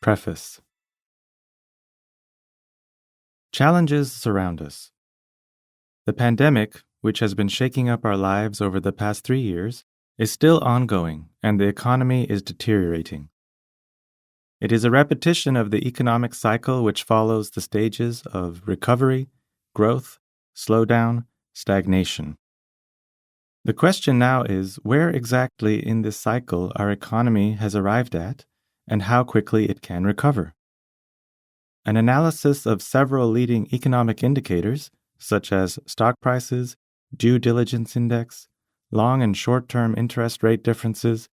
Preface. Challenges surround us. The pandemic, which has been shaking up our lives over the past 3 years, is still ongoing, and the economy is deteriorating. It is a repetition of the economic cycle which follows the stages of recovery, growth, slowdown, stagnation. The question now is where exactly in this cycle our economy has arrived at and how quickly it can recover. An analysis of several leading economic indicators, such as stock prices, due diligence index, long and short-term interest rate differences,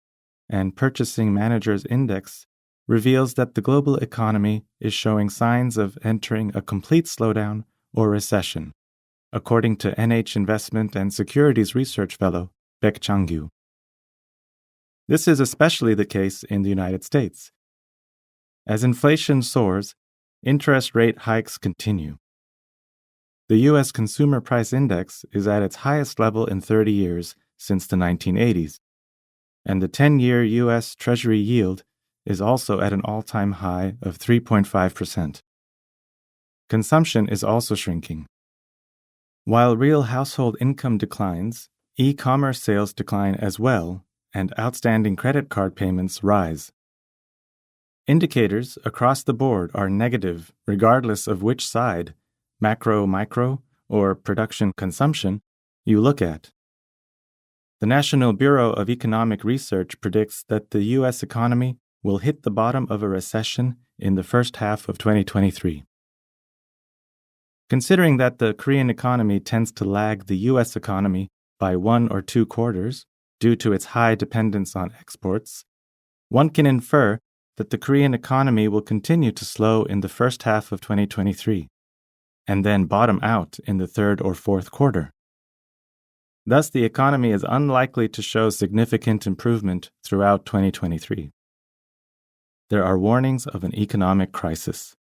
and purchasing managers index, reveals that the global economy is showing signs of entering a complete slowdown or recession, according to NH Investment and Securities Research Fellow Baek Chang-gyu. This is especially the case in the United States. As inflation soars, interest rate hikes continue. The U.S. Consumer Price Index is at its highest level in 30 years since the 1980s, and the 10-year U.S. Treasury yield is also at an all-time high of 3.5%. Consumption is also shrinking. While real household income declines, e-commerce sales decline as well, and outstanding credit card payments rise. Indicators across the board are negative regardless of which side, macro-micro, or production-consumption, you look at. The National Bureau of Economic Research predicts that the U.S. economy will hit the bottom of a recession in the first half of 2023. Considering that the Korean economy tends to lag the U.S. economy by 1 or 2 quarters due to its high dependence on exports, one can infer that the Korean economy will continue to slow in the first half of 2023, and then bottom out in the 3rd or 4th quarter. Thus, the economy is unlikely to show significant improvement throughout 2023. There are warnings of an economic crisis.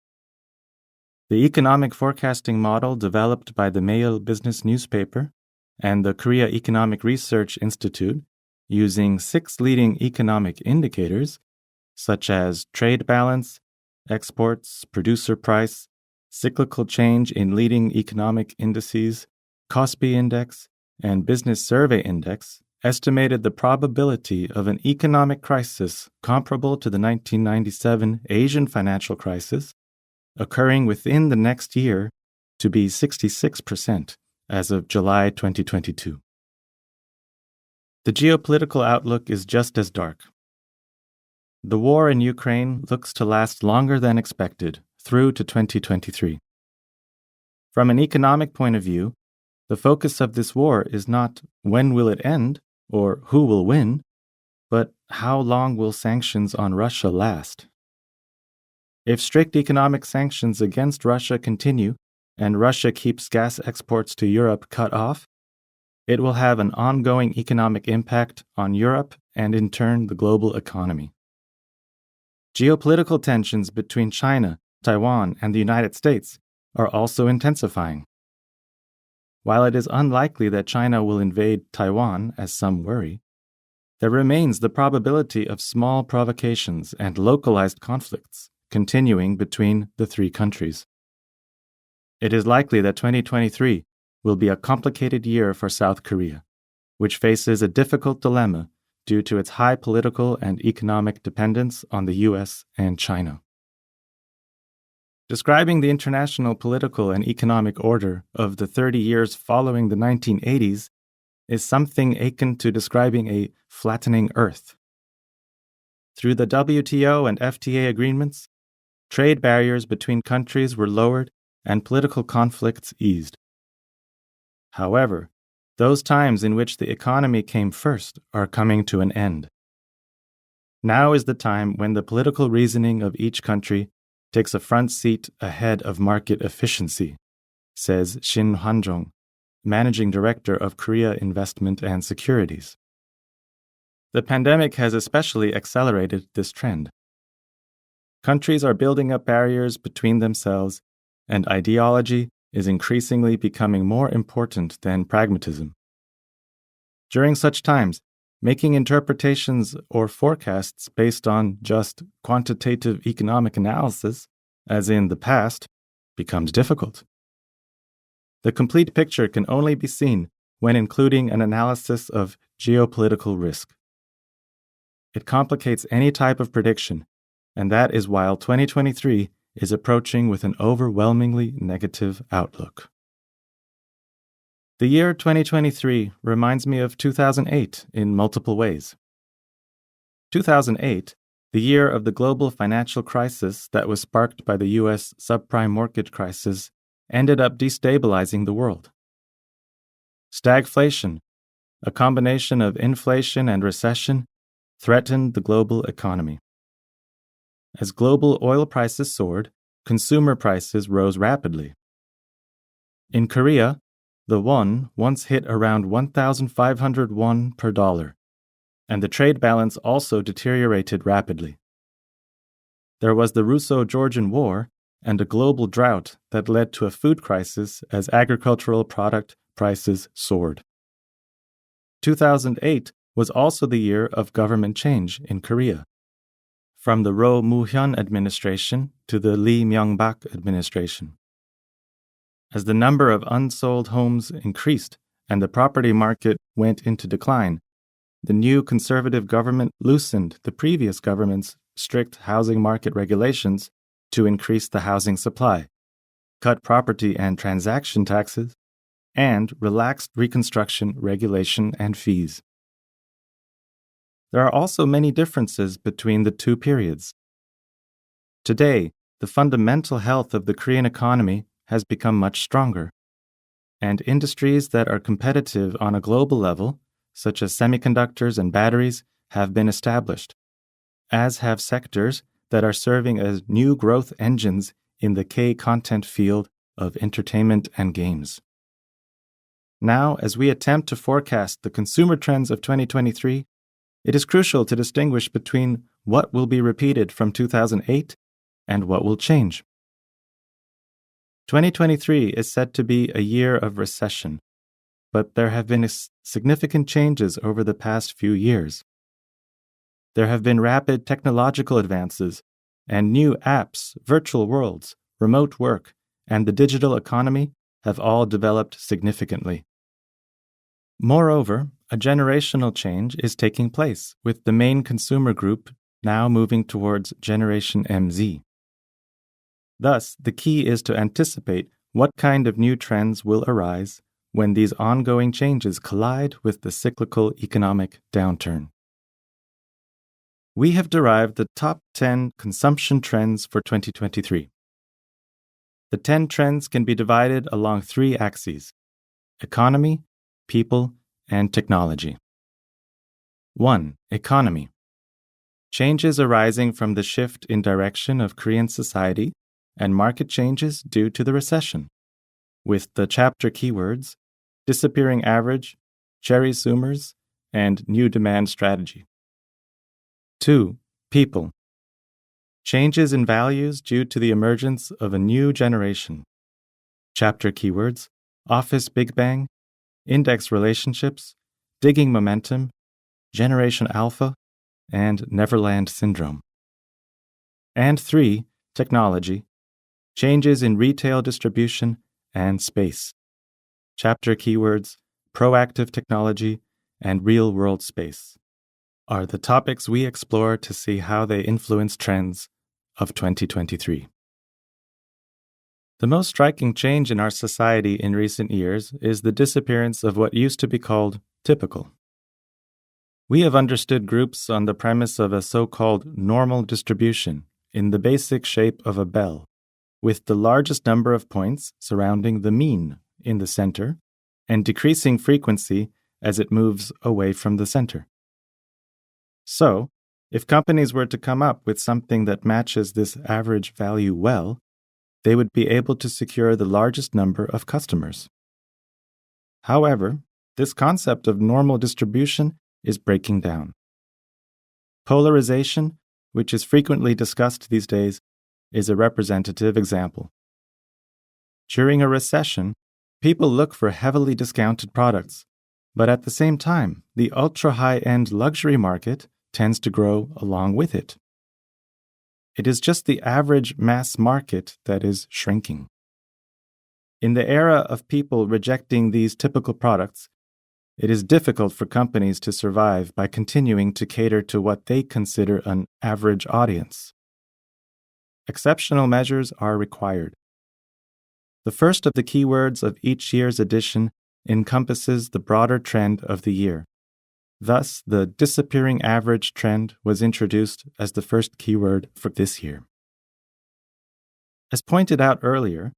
The economic forecasting model developed by the Mail Business newspaper and the Korea Economic Research Institute, using 6 leading economic indicators, such as trade balance, exports, producer price, cyclical change in leading economic indices, Kospi index, and business survey index, estimated the probability of an economic crisis comparable to the 1997 Asian financial crisis occurring within the next year to be 66% as of July 2022. The geopolitical outlook is just as dark. The war in Ukraine looks to last longer than expected, through to 2023. From an economic point of view, the focus of this war is not when will it end or who will win, but how long will sanctions on Russia last? If strict economic sanctions against Russia continue and Russia keeps gas exports to Europe cut off, it will have an ongoing economic impact on Europe and in turn the global economy. Geopolitical tensions between China, Taiwan, and the United States are also intensifying. While it is unlikely that China will invade Taiwan, as some worry, there remains the probability of small provocations and localized conflicts continuing between the 3 countries. It is likely that 2023 will be a complicated year for South Korea, which faces a difficult dilemma due to its high political and economic dependence on the U.S. and China. Describing the international political and economic order of the 30 years following the 1980s is something akin to describing a flattening Earth. Through the WTO and FTA agreements, trade barriers between countries were lowered and political conflicts eased. However, those times in which the economy came first are coming to an end. Now is the time when the political reasoning of each country takes a front seat ahead of market efficiency, says Shin Han-jong, Managing Director of Korea Investment and Securities. The pandemic has especially accelerated this trend. Countries are building up barriers between themselves, and ideology is increasingly becoming more important than pragmatism. During such times, making interpretations or forecasts based on just quantitative economic analysis, as in the past, becomes difficult. The complete picture can only be seen when including an analysis of geopolitical risk. It complicates any type of prediction, and that is why 2023 is approaching with an overwhelmingly negative outlook. The year 2023 reminds me of 2008 in multiple ways. 2008, the year of the global financial crisis that was sparked by the U.S. subprime mortgage crisis, ended up destabilizing the world. Stagflation, a combination of inflation and recession, threatened the global economy. As global oil prices soared, consumer prices rose rapidly. In Korea, the won once hit around 1,500 won per dollar, and the trade balance also deteriorated rapidly. There was the Russo-Georgian War and a global drought that led to a food crisis as agricultural product prices soared. 2008 was also the year of government change in Korea, from the Roh Moo-hyun administration to the Lee Myung-bak administration. As the number of unsold homes increased and the property market went into decline, the new conservative government loosened the previous government's strict housing market regulations to increase the housing supply, cut property and transaction taxes, and relaxed reconstruction regulation and fees. There are also many differences between the two periods. Today, the fundamental health of the Korean economy has become much stronger, and industries that are competitive on a global level, such as semiconductors and batteries, have been established, as have sectors that are serving as new growth engines in the K-content field of entertainment and games. Now, as we attempt to forecast the consumer trends of 2023, it is crucial to distinguish between what will be repeated from 2008 and what will change. 2023 is said to be a year of recession, but there have been significant changes over the past few years. There have been rapid technological advances, and new apps, virtual worlds, remote work, and the digital economy have all developed significantly. Moreover, a generational change is taking place, with the main consumer group now moving towards Generation MZ. Thus, the key is to anticipate what kind of new trends will arise when these ongoing changes collide with the cyclical economic downturn. We have derived the top 10 consumption trends for 2023. The 10 trends can be divided along three axes: economy, people, and technology. 1. Economy. Changes arising from the shift in direction of Korean society and market changes due to the recession, with the chapter keywords disappearing average, cherry zoomers, and new demand strategy. 2. People. Changes in values due to the emergence of a new generation. Chapter keywords office big bang, index relationships, digging momentum, Generation Alpha, and Neverland Syndrome. And 3. Technology. Changes in retail distribution and space. Chapter keywords proactive technology and real-world space are the topics we explore to see how they influence trends of 2023. The most striking change in our society in recent years is the disappearance of what used to be called typical. We have understood groups on the premise of a so-called normal distribution in the basic shape of a bell, with the largest number of points surrounding the mean in the center and decreasing frequency as it moves away from the center. So, if companies were to come up with something that matches this average value well, they would be able to secure the largest number of customers. However, this concept of normal distribution is breaking down. Polarization, which is frequently discussed these days, is a representative example. During a recession, people look for heavily discounted products, But at the same time, the ultra-high-end luxury market tends to grow along with it. It is just the average mass market that is shrinking. In the era of people rejecting these typical products, it is difficult for companies to survive by continuing to cater to what they consider an average audience. Exceptional measures are required. The first of the keywords of each year's edition encompasses the broader trend of the year. Thus, the disappearing average trend was introduced as the first keyword for this year. As pointed out earlier,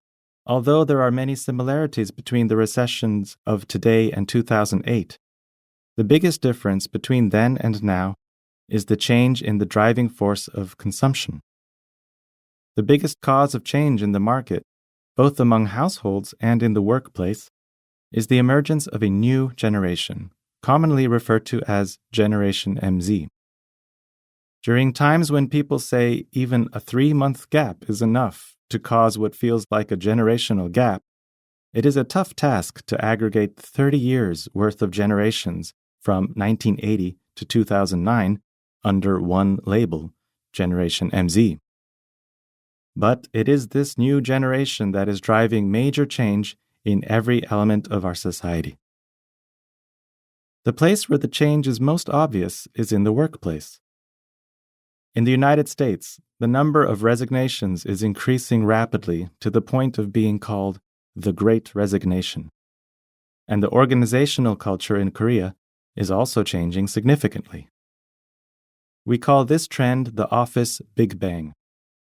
although there are many similarities between the recessions of today and 2008, the biggest difference between then and now is the change in the driving force of consumption. The biggest cause of change in the market, both among households and in the workplace, is the emergence of a new generation, commonly referred to as Generation MZ. During times when people say even a 3-month gap is enough to cause what feels like a generational gap, it is a tough task to aggregate 30 years' worth of generations from 1980 to 2009 under one label, Generation MZ. But it is this new generation that is driving major change in every element of our society. The place where the change is most obvious is in the workplace. In the United States, the number of resignations is increasing rapidly to the point of being called the Great Resignation. And the organizational culture in Korea is also changing significantly. We call this trend the Office Big Bang,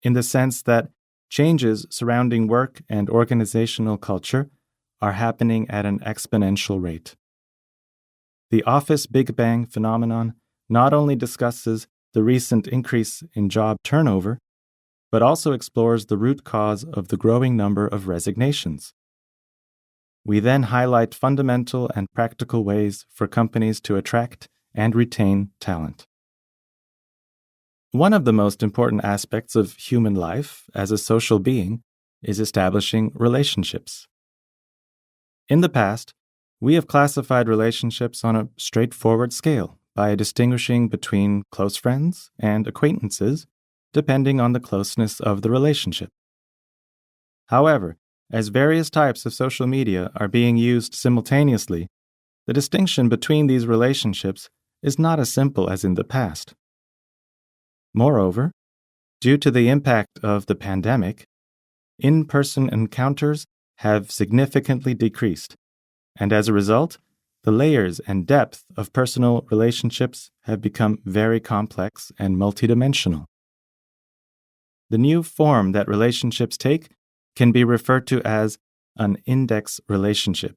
in the sense that changes surrounding work and organizational culture are happening at an exponential rate. The Office Big Bang phenomenon not only discusses the recent increase in job turnover, but also explores the root cause of the growing number of resignations. We then highlight fundamental and practical ways for companies to attract and retain talent. One of the most important aspects of human life as a social being is establishing relationships. In the past, we have classified relationships on a straightforward scale by distinguishing between close friends and acquaintances, depending on the closeness of the relationship. However, as various types of social media are being used simultaneously, the distinction between these relationships is not as simple as in the past. Moreover, due to the impact of the pandemic, in-person encounters have significantly decreased, and as a result, the layers and depth of personal relationships have become very complex and multidimensional. The new form that relationships take can be referred to as an index relationship,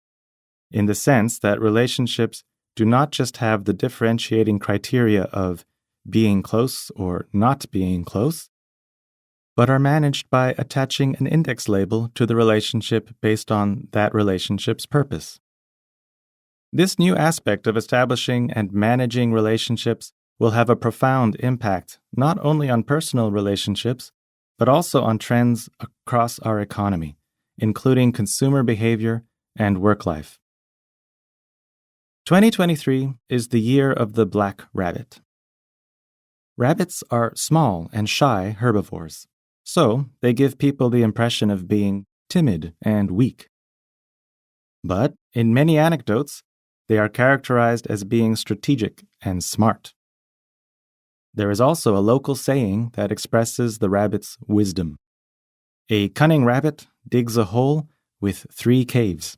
in the sense that relationships do not just have the differentiating criteria of being close or not being close, but are managed by attaching an index label to the relationship based on that relationship's purpose. This new aspect of establishing and managing relationships will have a profound impact not only on personal relationships, but also on trends across our economy, including consumer behavior and work life. 2023 is the year of the black rabbit. Rabbits are small and shy herbivores, so they give people the impression of being timid and weak. But in many anecdotes, they are characterized as being strategic and smart. There is also a local saying that expresses the rabbit's wisdom. A cunning rabbit digs a hole with 3 caves.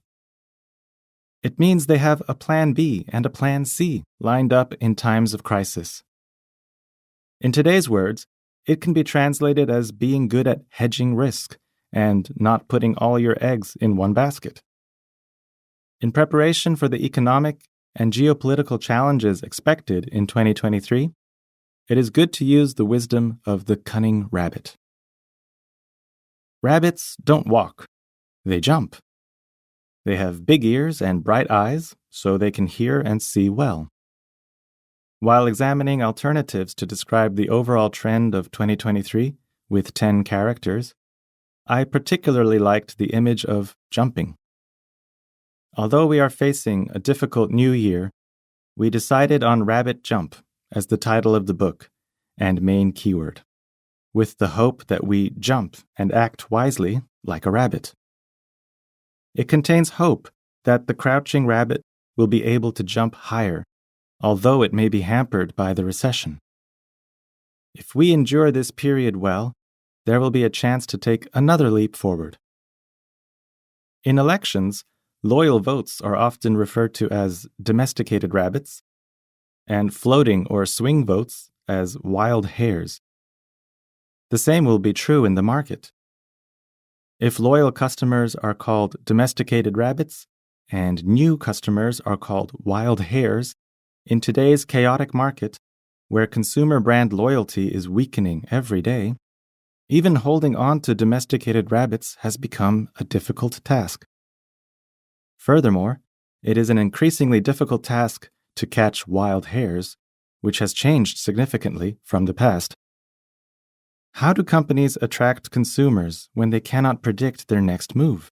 It means they have a plan B and a plan C lined up in times of crisis. In today's words, it can be translated as being good at hedging risk and not putting all your eggs in one basket. In preparation for the economic and geopolitical challenges expected in 2023, it is good to use the wisdom of the cunning rabbit. Rabbits don't walk, they jump. They have big ears and bright eyes, so they can hear and see well. While examining alternatives to describe the overall trend of 2023 with 10 characters, I particularly liked the image of jumping. Although we are facing a difficult new year, we decided on Rabbit Jump as the title of the book and main keyword, with the hope that we jump and act wisely like a rabbit. It contains hope that the crouching rabbit will be able to jump higher, although it may be hampered by the recession. If we endure this period well, there will be a chance to take another leap forward. In elections, loyal votes are often referred to as domesticated rabbits, and floating or swing votes as wild hares. The same will be true in the market. If loyal customers are called domesticated rabbits and new customers are called wild hares, in today's chaotic market, where consumer brand loyalty is weakening every day, even holding on to domesticated rabbits has become a difficult task. Furthermore, it is an increasingly difficult task to catch wild hares, which has changed significantly from the past. How do companies attract consumers when they cannot predict their next move?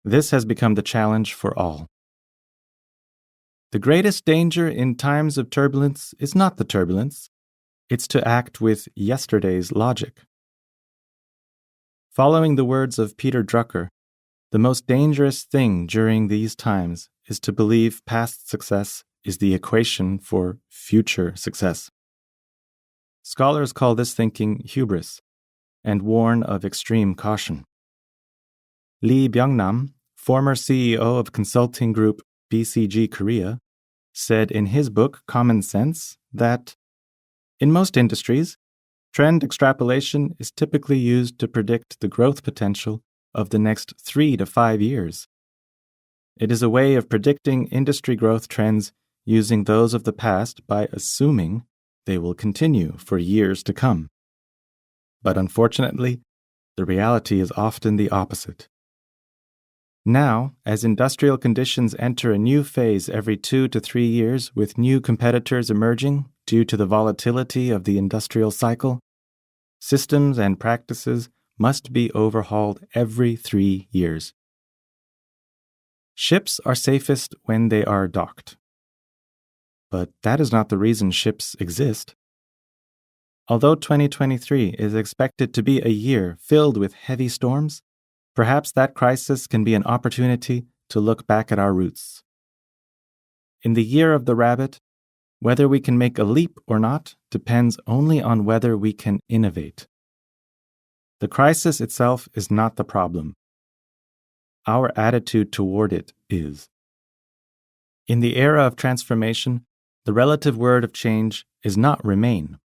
This has become the challenge for all. The greatest danger in times of turbulence is not the turbulence, it's to act with yesterday's logic. Following the words of Peter Drucker, the most dangerous thing during these times is to believe past success is the equation for future success. Scholars call this thinking hubris and warn of extreme caution. Lee Byung-nam, former CEO of consulting group BCG Korea, said in his book Common Sense that, in most industries, trend extrapolation is typically used to predict the growth potential of the next 3 to 5 years. It is a way of predicting industry growth trends using those of the past by assuming they will continue for years to come. But unfortunately, the reality is often the opposite. Now, as industrial conditions enter a new phase every 2 to 3 years with new competitors emerging due to the volatility of the industrial cycle, systems and practices must be overhauled every 3 years. Ships are safest when they are docked. But that is not the reason ships exist. Although 2023 is expected to be a year filled with heavy storms, perhaps that crisis can be an opportunity to look back at our roots. In the year of the rabbit, whether we can make a leap or not depends only on whether we can innovate. The crisis itself is not the problem. Our attitude toward it is. In the era of transformation, the relative word of change is not remain.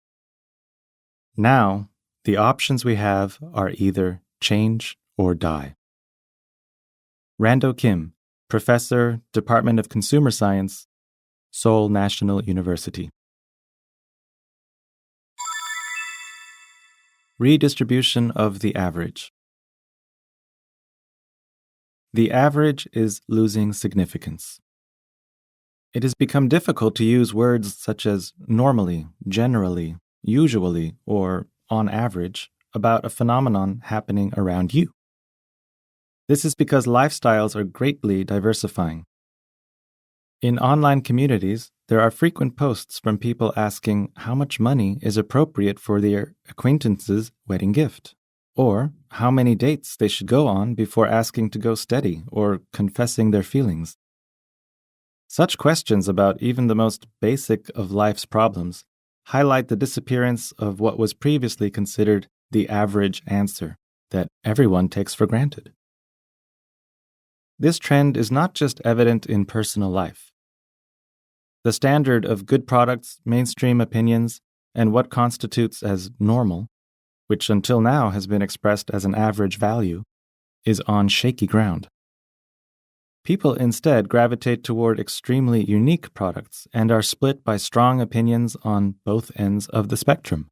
Now, the options we have are either change or die. Rando Kim, Professor, Department of Consumer Science, Seoul National University. Redistribution of the average. The average is losing significance. It has become difficult to use words such as normally, generally, usually, or on average about a phenomenon happening around you. This is because lifestyles are greatly diversifying. In online communities, there are frequent posts from people asking how much money is appropriate for their acquaintance's wedding gift, or how many dates they should go on before asking to go steady or confessing their feelings. Such questions about even the most basic of life's problems highlight the disappearance of what was previously considered the average answer that everyone takes for granted. This trend is not just evident in personal life. The standard of good products, mainstream opinions, and what constitutes as normal, which until now has been expressed as an average value, is on shaky ground. People instead gravitate toward extremely unique products and are split by strong opinions on both ends of the spectrum.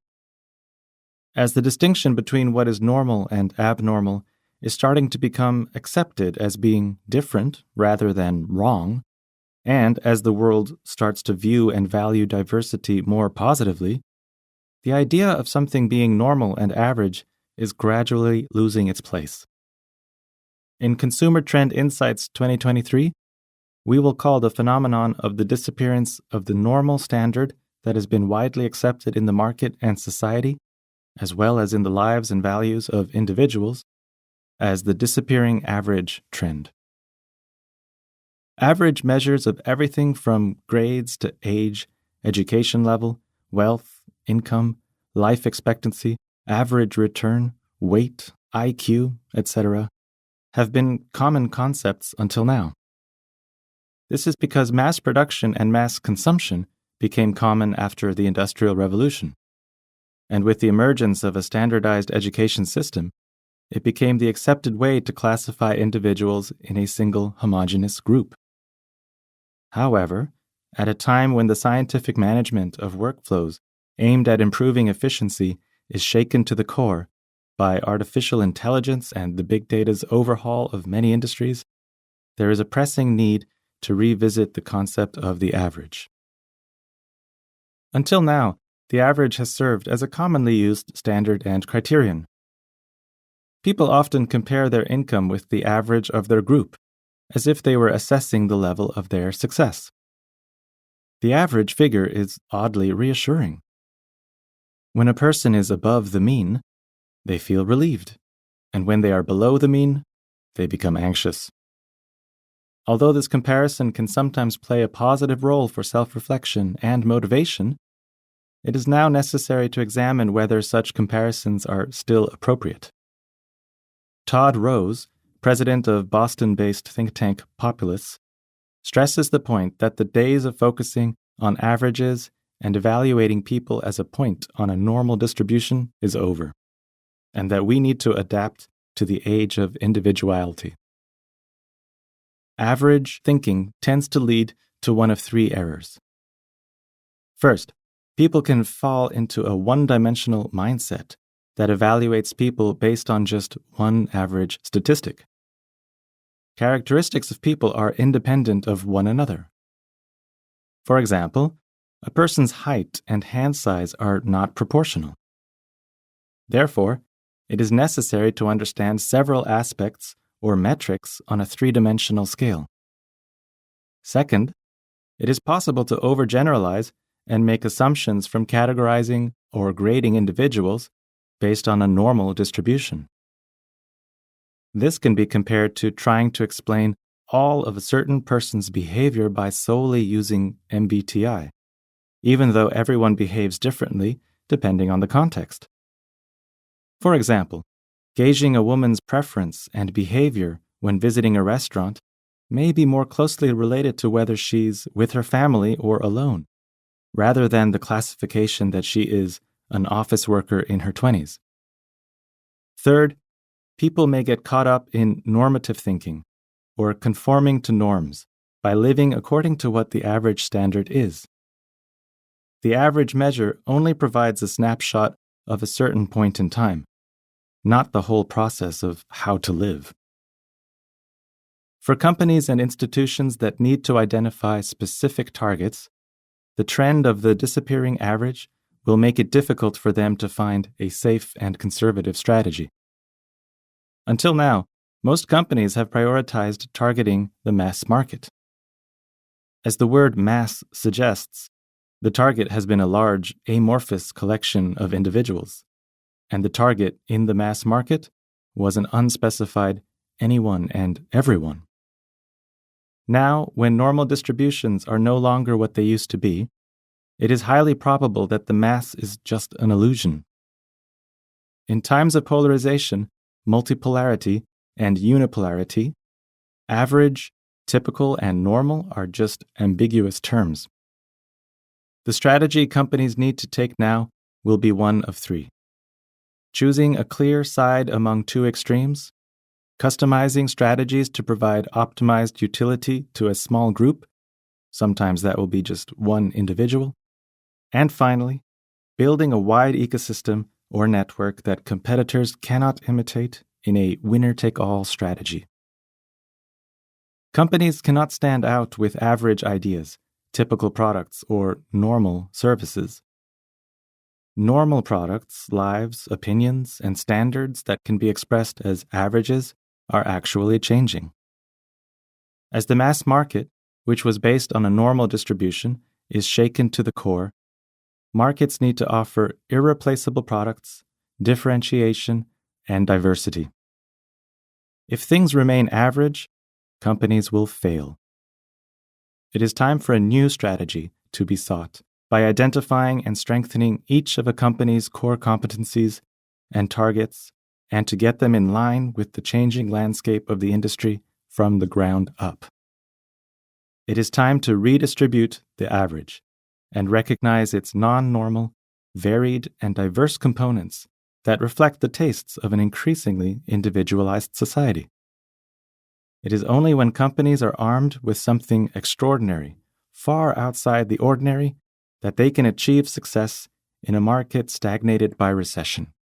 As the distinction between what is normal and abnormal is starting to become accepted as being different rather than wrong, and as the world starts to view and value diversity more positively, the idea of something being normal and average is gradually losing its place. In Consumer Trend Insights 2023, we will call the phenomenon of the disappearance of the normal standard that has been widely accepted in the market and society, as well as in the lives and values of individuals, as the disappearing average trend. Average measures of everything from grades to age, education level, wealth, income, life expectancy, average return, weight, IQ, etc., have been common concepts until now. This is because mass production and mass consumption became common after the Industrial Revolution. And with the emergence of a standardized education system, it became the accepted way to classify individuals in a single homogeneous group. However, at a time when the scientific management of workflows aimed at improving efficiency is shaken to the core by artificial intelligence and the big data's overhaul of many industries, there is a pressing need to revisit the concept of the average. Until now, the average has served as a commonly used standard and criterion. People often compare their income with the average of their group, as if they were assessing the level of their success. The average figure is oddly reassuring. When a person is above the mean, they feel relieved, and when they are below the mean, they become anxious. Although this comparison can sometimes play a positive role for self-reflection and motivation, it is now necessary to examine whether such comparisons are still appropriate. Todd Rose, president of Boston-based think tank Populus, stresses the point that the days of focusing on averages and evaluating people as a point on a normal distribution is over, and that we need to adapt to the age of individuality. Average thinking tends to lead to one of three errors. First, people can fall into a one-dimensional mindset that evaluates people based on just one average statistic. Characteristics of people are independent of one another. For example, a person's height and hand size are not proportional. Therefore, it is necessary to understand several aspects or metrics on a three-dimensional scale. Second, it is possible to overgeneralize and make assumptions from categorizing or grading individuals based on a normal distribution. This can be compared to trying to explain all of a certain person's behavior by solely using MBTI, even though everyone behaves differently depending on the context. For example, gauging a woman's preference and behavior when visiting a restaurant may be more closely related to whether she's with her family or alone, rather than the classification that she is an office worker in her 20s. Third, people may get caught up in normative thinking or conforming to norms by living according to what the average standard is. The average measure only provides a snapshot of a certain point in time, not the whole process of how to live. For companies and institutions that need to identify specific targets, the trend of the disappearing average will make it difficult for them to find a safe and conservative strategy. Until now, most companies have prioritized targeting the mass market. As the word mass suggests, the target has been a large, amorphous collection of individuals, and the target in the mass market was an unspecified anyone and everyone. Now, when normal distributions are no longer what they used to be, it is highly probable that the mass is just an illusion. In times of polarization, multipolarity, and unipolarity, average, typical, and normal are just ambiguous terms. The strategy companies need to take now will be one of three: choosing a clear side among two extremes, customizing strategies to provide optimized utility to a small group, sometimes that will be just one individual, and finally, building a wide ecosystem or network that competitors cannot imitate in a winner-take-all strategy. Companies cannot stand out with average ideas, typical products, or normal services. Normal products, lives, opinions, and standards that can be expressed as averages are actually changing. As the mass market, which was based on a normal distribution, is shaken to the core, markets need to offer irreplaceable products, differentiation, and diversity. If things remain average, companies will fail. It is time for a new strategy to be sought by identifying and strengthening each of a company's core competencies and targets, and to get them in line with the changing landscape of the industry from the ground up. It is time to redistribute the average and recognize its non-normal, varied, and diverse components that reflect the tastes of an increasingly individualized society. It is only when companies are armed with something extraordinary, far outside the ordinary, that they can achieve success in a market stagnated by recession.